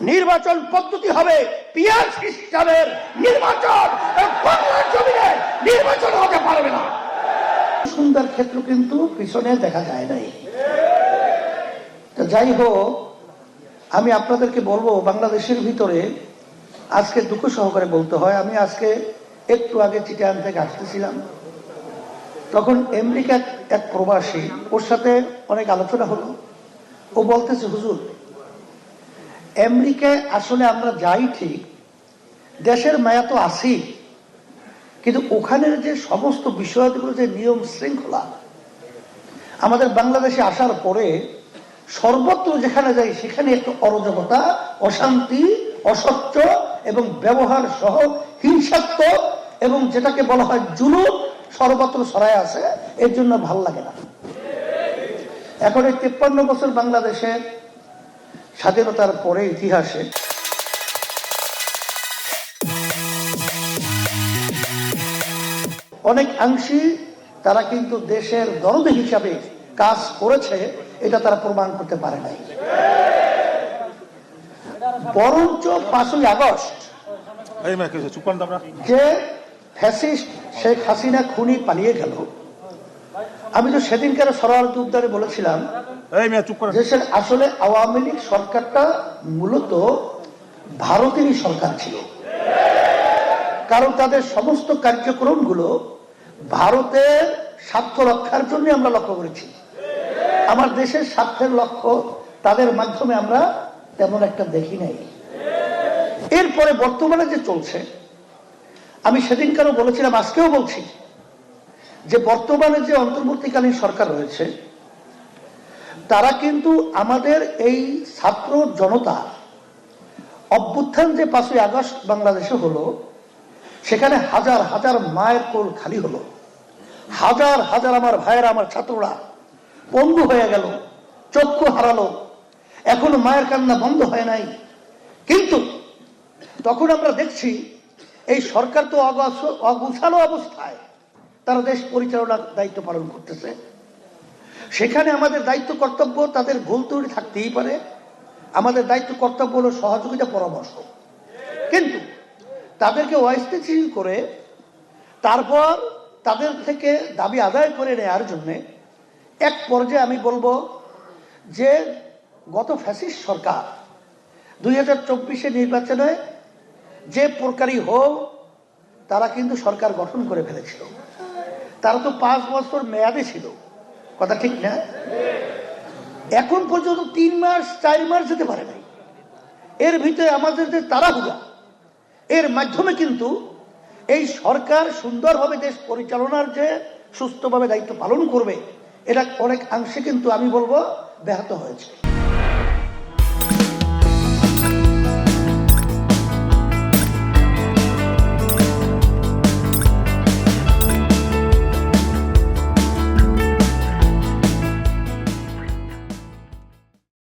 নির্বাচন পদ্ধতি হবে পিয়ার সিস্টেমের নির্বাচন, বাংলার জমিনে নির্বাচন হতে পারবে না। সুন্দর ক্ষেত্র কিন্তু পিছনে দেখা যায় নাই। যাই হোক, আমি আপনাদেরকে বলবো, বাংলাদেশের ভিতরে আজকে দুঃখ সহকারে বলতে হয়, আমি আজকে একটু আগে চিটাগাং থেকে আসতেছিলাম, তখন আমেরিকা এক প্রবাসী, ওর সাথে অনেক আলোচনা হলো। ও বলতেছে, হুজুর, আমেরিকায় আসলে আমরা যাই ঠিক, দেশের মায়া তো আছি, কিন্তু ওখানের যে সমস্ত বিষয়গুলো, যে নিয়ম শৃঙ্খলা, আমাদের বাংলাদেশে আসার পরে সর্বত্র যেখানে যাই সেখানে একটু অরাজকতা, অশান্তি, অসচ্ছ এবং ব্যবহার সহ হিংসাত্মক এবং যেটাকে বলা হয় জুলুম সর্বত্র ছড়ায় আছে। এর জন্য ভাল লাগে না। এখন এই 53 বছর বাংলাদেশের স্বাধীনতার পরে ইতিহাসে অনেকাংশী তারা কিন্তু দেশের দরদী হিসাবে কাজ করেছে, এটা তারা প্রমাণ করতে পারে নাই। বরঞ্চ 5ই আগস্ট যে ফ্যাসিস্ট শেখ হাসিনা খুনি পালিয়ে গেল, আমি তো সেদিনকার সরারত উদ্যানে বলেছিলাম, দেশের আসলে আওয়ামী লীগ সরকারটা মূলত ভারতেরই সরকার ছিল, কারণ তাদের সমস্ত কার্যক্রমগুলো ভারতের স্বার্থ রক্ষার জন্য আমরা লক্ষ্য করেছি। আমার দেশের স্বার্থের লক্ষ্য তাদের মাধ্যমে আমরা তেমন একটা দেখি নাই। এরপরে বর্তমানে যে চলছে, আমি সেদিনকারও বলেছিলাম, আজকেও বলছি, যে বর্তমানে যে অন্তর্বর্তীকালীন সরকার রয়েছে, তারা কিন্তু আমাদের এই ছাত্র জনতা অভ্যুত্থান যে 5ই আগস্ট বাংলাদেশে হলো, সেখানে হাজার হাজার মায়ের কোল খালি হলো, হাজার হাজার আমার ভাইয়েরা, আমার ছাত্ররা পঙ্গু হয়ে গেল, চক্ষু হারালো, এখনো মায়ের কান্না বন্ধ হয় নাই। কিন্তু তখন আমরা দেখছি এই সরকার তো অগুছালো অবস্থায় তারা দেশ পরিচালনার দায়িত্ব পালন করতেছে। সেখানে আমাদের দায়িত্ব কর্তব্য, তাদের ভুল ত্রুটি থাকতেই পারে, আমাদের দায়িত্ব কর্তব্য হলো সহযোগিতা, পরামর্শ। কিন্তু তাদেরকে অস্থিতিশীল করে তারপর তাদের থেকে দাবি আদায় করে নেওয়ার জন্যে এক পর্যায়ে আমি বলবো যে গত ফ্যাসিস্ট সরকার 2024 নির্বাচনে যে প্রকারই হোক, তারা কিন্তু সরকার গঠন করে ফেলেছিল। তারা তো 5 বছর মেয়াদে ছিল, কথা ঠিক না? এখন পর্যন্ত 3 মাস 4 মাস যেতে পারে নাই। এর ভিতরে আমাদের যে তাড়াহুড়া, এর মাধ্যমে কিন্তু এই সরকার সুন্দরভাবে দেশ পরিচালনার যে সুস্থভাবে দায়িত্ব পালন করবে, এটা অনেক অংশে কিন্তু আমি বলবো ব্যাহত হয়েছে।